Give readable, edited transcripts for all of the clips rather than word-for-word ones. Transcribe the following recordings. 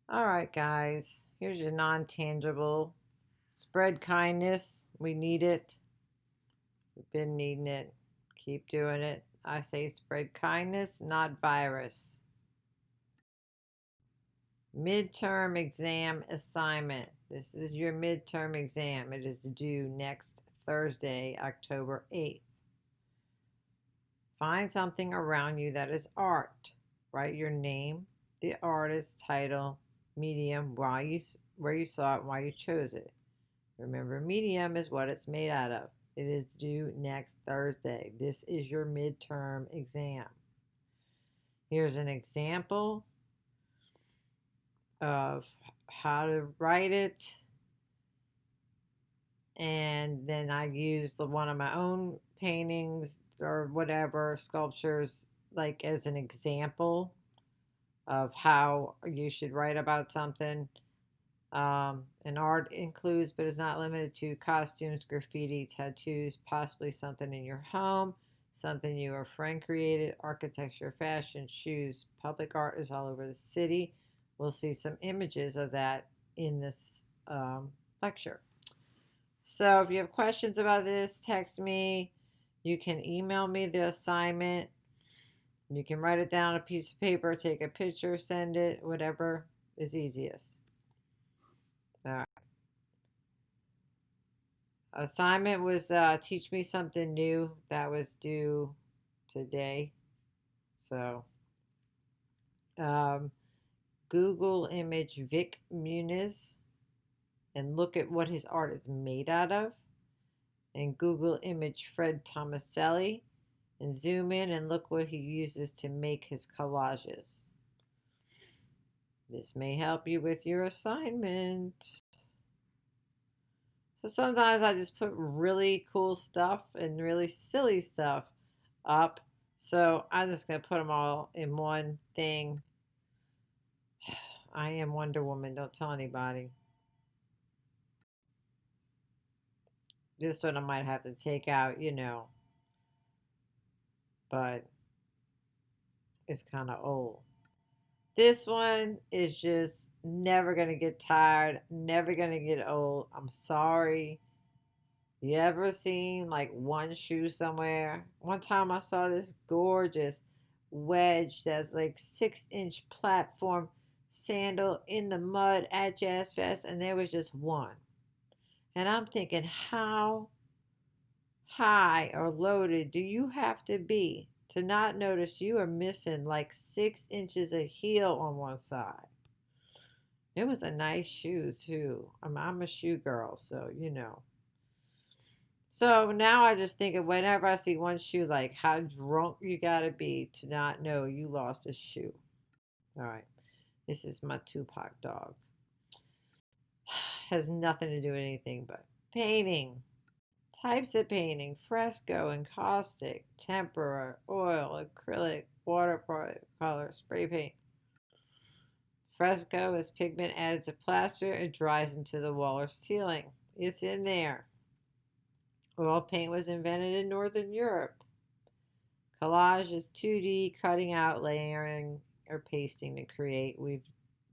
All right, guys, here's your non-tangible. Spread kindness. We need it. We've been needing it. Keep doing it. I say spread kindness, not virus. Midterm exam assignment. This is your midterm exam. It is due next Thursday, October 8th. Find something around you that is art. Write your name, the artist, title, medium, where you saw it, why you chose it. Remember, medium is what it's made out of. It is due next Thursday. This is your midterm exam. Here's an example of how to write it. And then I used one of my own paintings or whatever, sculptures, like as an example of how you should write about something. And art includes, but is not limited to, costumes, graffiti, tattoos, possibly something in your home, something your friend created, architecture, fashion, shoes. Public art is all over the city. We'll see some images of that in this lecture. So if you have questions about this, text me. You can email me the assignment. You can write it down on a piece of paper, take a picture, send it, whatever is easiest. All right. Assignment was teach me something new. That was due today. So Google image Vic Muniz and look at what his art is made out of. And Google image Fred Thomaselli and zoom in and look what he uses to make his collages. This may help you with your assignment. So sometimes I just put really cool stuff and really silly stuff up. So I'm just going to put them all in one thing. I am Wonder Woman. Don't tell anybody. This one I might have to take out, but it's kind of old. This one is just never going to get tired, never going to get old. I'm sorry. You ever seen like one shoe somewhere? One time I saw this gorgeous wedge that's like 6-inch platform sandal in the mud at Jazz Fest, and there was just one. And I'm thinking, how high or loaded do you have to be to not notice you are missing like 6 inches of heel on one side? It was a nice shoe too. I'm a shoe girl, so you know. So now I just think of whenever I see one shoe, like how drunk you gotta be to not know you lost a shoe. All right, this is my Tupac dog. Has nothing to do with anything but painting. Types of painting: fresco, encaustic, tempera, oil, acrylic, watercolor, spray paint. Fresco is pigment added to plaster and dries into the wall or ceiling. It's in there. Oil paint was invented in Northern Europe. Collage is 2D, cutting out, layering, or pasting to create. We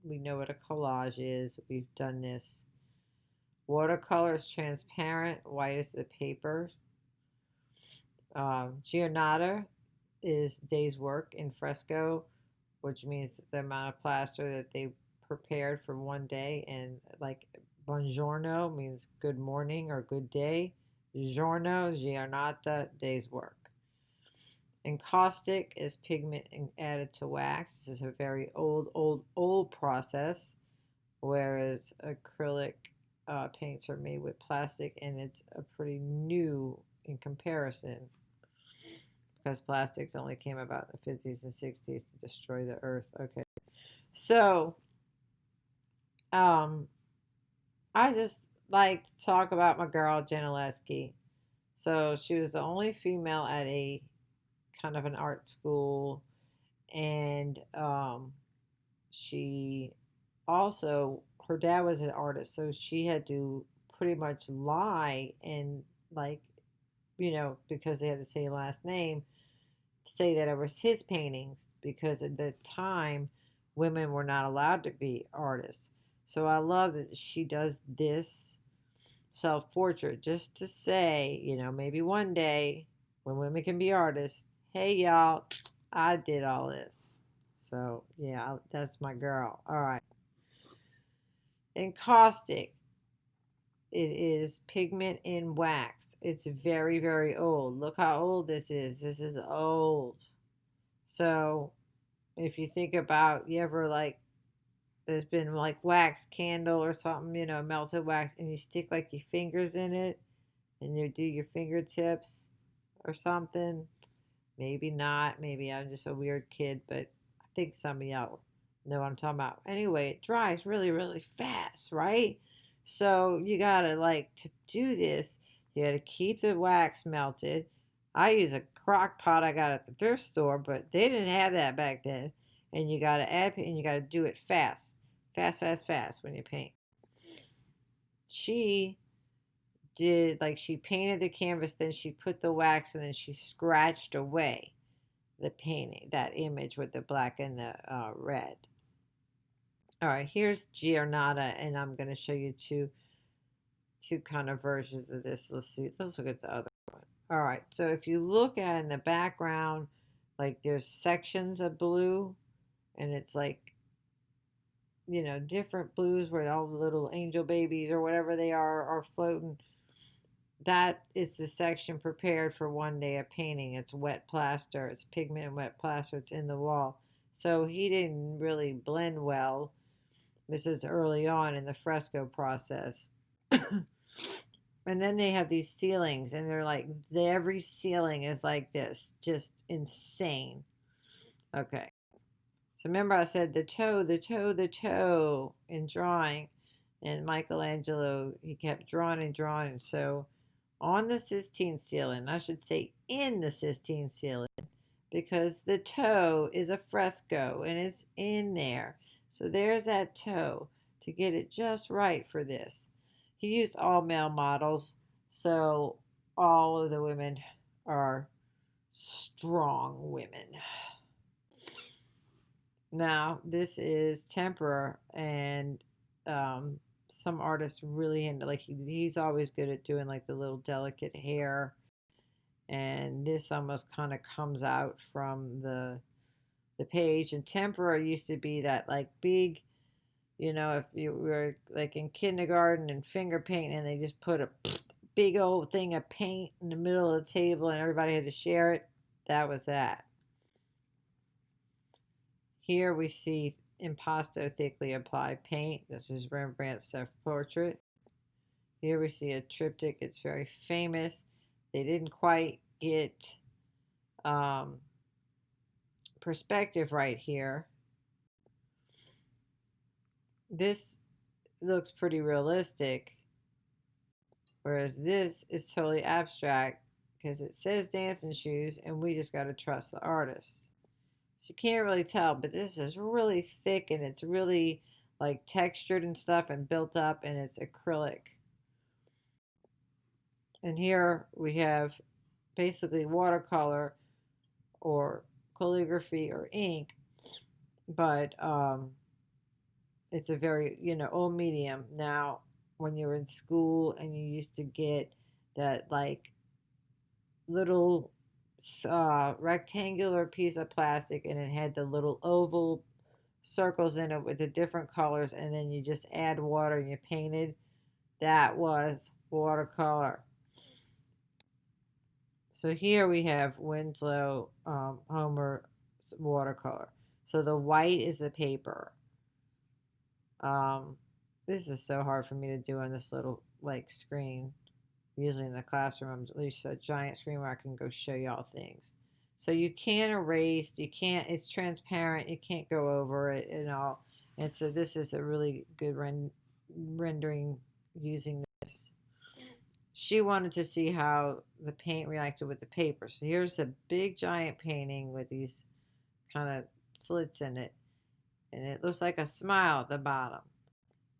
know what a collage is. We've done this. Watercolor is transparent, white as the paper. Giornata is day's work in fresco, which means the amount of plaster that they prepared for one day. And like buongiorno means good morning or good day. Giornata, day's work. Encaustic is pigment added to wax. This is a very old process, whereas acrylic paints are made with plastic, and it's a pretty new in comparison because plastics only came about in the 50s and 60s to destroy the earth. Okay, so I just like to talk about my girl Janaleski. So she was the only female at a kind of an art school, and she also, her dad was an artist, so she had to pretty much lie and like, because they had the same last name, say that it was his paintings, because at the time women were not allowed to be artists. So I love that she does this self-portrait just to say, maybe one day when women can be artists, hey y'all, I did all this. So yeah, that's my girl. All right. Encaustic. It is pigment in wax. It's very, very old. Look how old this is. This is old. So if you think about, you ever like, there's been like wax candle or something, melted wax, and you stick like your fingers in it and you do your fingertips or something. Maybe not. Maybe I'm just a weird kid, but I think some of y'all know what I'm talking about. Anyway, it dries really, really fast, right? So you gotta like to do this, you gotta keep the wax melted. I use a crock pot I got at the thrift store, but they didn't have that back then. And you gotta add, and you gotta do it fast. Fast, fast, fast when you paint. She did like she painted the canvas, then she put the wax, and then she scratched away the painting, that image with the black and the red. All right, here's Giornata, and I'm going to show you two kind of versions of this. Let's see. Let's look at the other one. All right, so if you look at in the background, like there's sections of blue, and it's like different blues where all the little angel babies or whatever they are floating. That is the section prepared for one day of painting. It's wet plaster. It's pigment and wet plaster. It's in the wall. So he didn't really blend well. This is early on in the fresco process. And then they have these ceilings, and they're like, every ceiling is like this. Just insane. Okay. So remember I said the toe, the toe, the toe in drawing. And Michelangelo, he kept drawing and drawing. And so on the Sistine ceiling, I should say in the Sistine ceiling, because the toe is a fresco and it's in there. So there's that toe to get it just right for this. He used all male models, so all of the women are strong women. Now, this is tempera, and some artists really into, like, he's always good at doing like the little delicate hair, and this almost kind of comes out from the page. And tempera used to be that like big, if you were like in kindergarten and finger painting, and they just put a big old thing of paint in the middle of the table and everybody had to share it. That was that. Here we see impasto thickly applied paint. This is Rembrandt's self-portrait. Here we see a triptych. It's very famous. They didn't quite get perspective right here. This looks pretty realistic, whereas this is totally abstract because it says dancing shoes, and we just got to trust the artist. So you can't really tell, but this is really thick, and it's really like textured and stuff and built up, and it's acrylic. And here we have basically watercolor or calligraphy or ink, but it's a very, old medium. Now, when you were in school and you used to get that like little rectangular piece of plastic, and it had the little oval circles in it with the different colors, and then you just add water and you painted, that was watercolor. So here we have Winslow Homer watercolor. So the white is the paper. This is so hard for me to do on this little like screen. Usually in the classroom, I'm at least a giant screen where I can go show y'all things. So you can't erase, you can't, it's transparent, you can't go over it and all. And so this is a really good rendering using this. She wanted to see how the paint reacted with the paper. So here's the big giant painting with these kind of slits in it. And it looks like a smile at the bottom.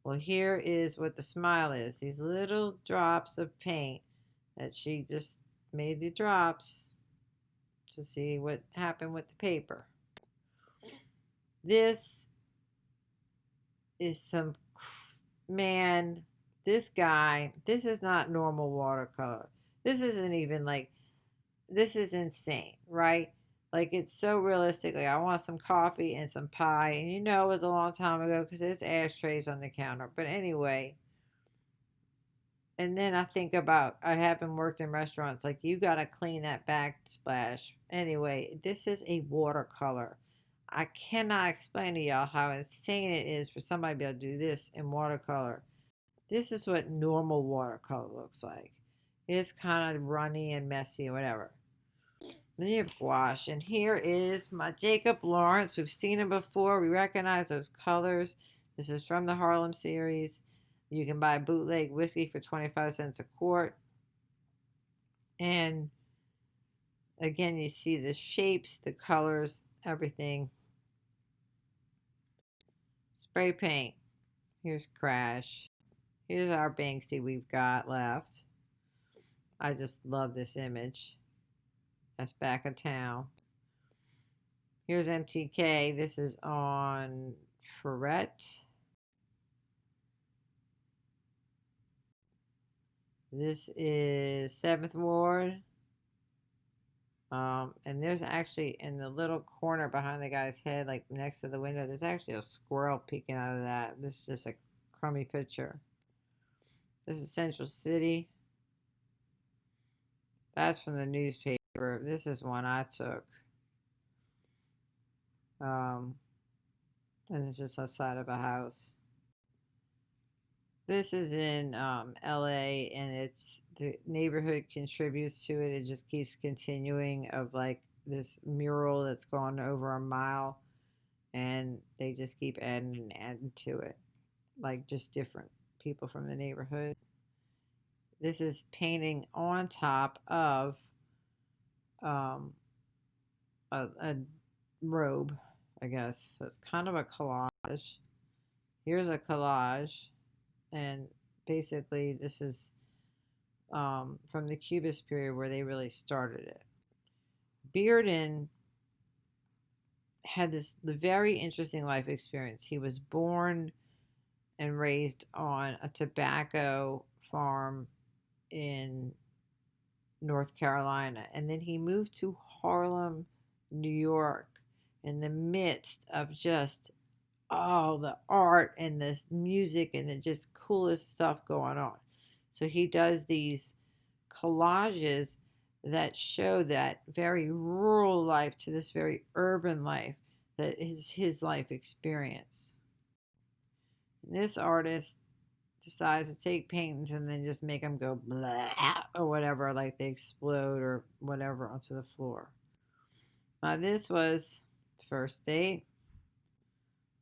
Well, here is what the smile is. These little drops of paint that she just made the drops to see what happened with the paper. This is some, man, this guy, this is not normal watercolor. This isn't even like, this is insane, right? Like, it's so realistic. Like, I want some coffee and some pie. And you know, it was a long time ago because there's ashtrays on the counter. But anyway, and then I think about, I haven't worked in restaurants. Like, you got to clean that backsplash. Anyway, this is a watercolor. I cannot explain to y'all how insane it is for somebody to be able to do this in watercolor. This is what normal watercolor looks like. It's kind of runny and messy or whatever. Then you have gouache. And here is my Jacob Lawrence. We've seen him before. We recognize those colors. This is from the Harlem series. You can buy bootleg whiskey for 25 cents a quart. And again, you see the shapes, the colors, everything. Spray paint. Here's Crash. Here's our Banksy we've got left. I just love this image. That's back of town. Here's MTK. This is on Ferret. This is 7th Ward. And there's actually, in the little corner behind the guy's head, like next to the window, there's actually a squirrel peeking out of that. This is just a crummy picture. This is Central City. That's from the newspaper. This is one I took. And it's just outside of a house. This is in LA, and it's the neighborhood contributes to it. It just keeps continuing, of like this mural that's gone over a mile, and they just keep adding and adding to it, like just different people from the neighborhood. This is painting on top of a robe, I guess. So it's kind of a collage. Here's a collage, and basically this is from the Cubist period where they really started it. Bearden had this very interesting life experience. He was born and raised on a tobacco farm in North Carolina, and then he moved to Harlem, New York, in the midst of just all the art and the music and the just coolest stuff going on. So he does these collages that show that very rural life to this very urban life that is his life experience. And this artist decides to take paintings and then just make them go blah or whatever, like they explode or whatever onto the floor. Now this was first date,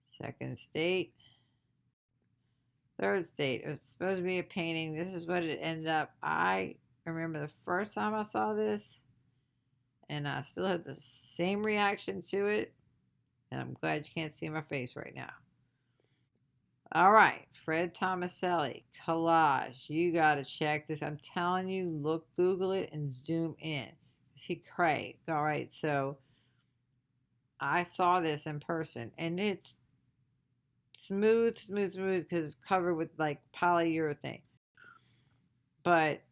second date, third date. It was supposed to be a painting. This is what it ended up. I remember the first time I saw this, and I still had the same reaction to it. And I'm glad you can't see my face right now. All right, Fred Thomaselli, Collage. You got to check this. I'm telling you, look, Google it and zoom in. He cray. All right, so I saw this in person, and it's smooth because it's covered with like polyurethane. But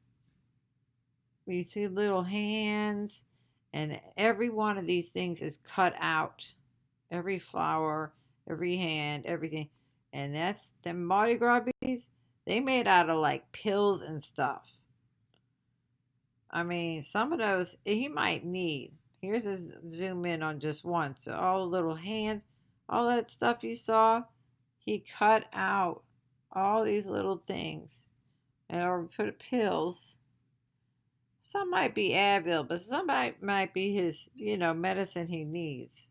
you see little hands, and every one of these things is cut out. Every flower, every hand, everything. And that's the Mardi Gras beads. They made out of like pills and stuff. I mean, some of those he might need. Here's a zoom in on just one. So all the little hands, all that stuff you saw, he cut out all these little things and or put pills. Some might be Advil, but some might be his, medicine he needs.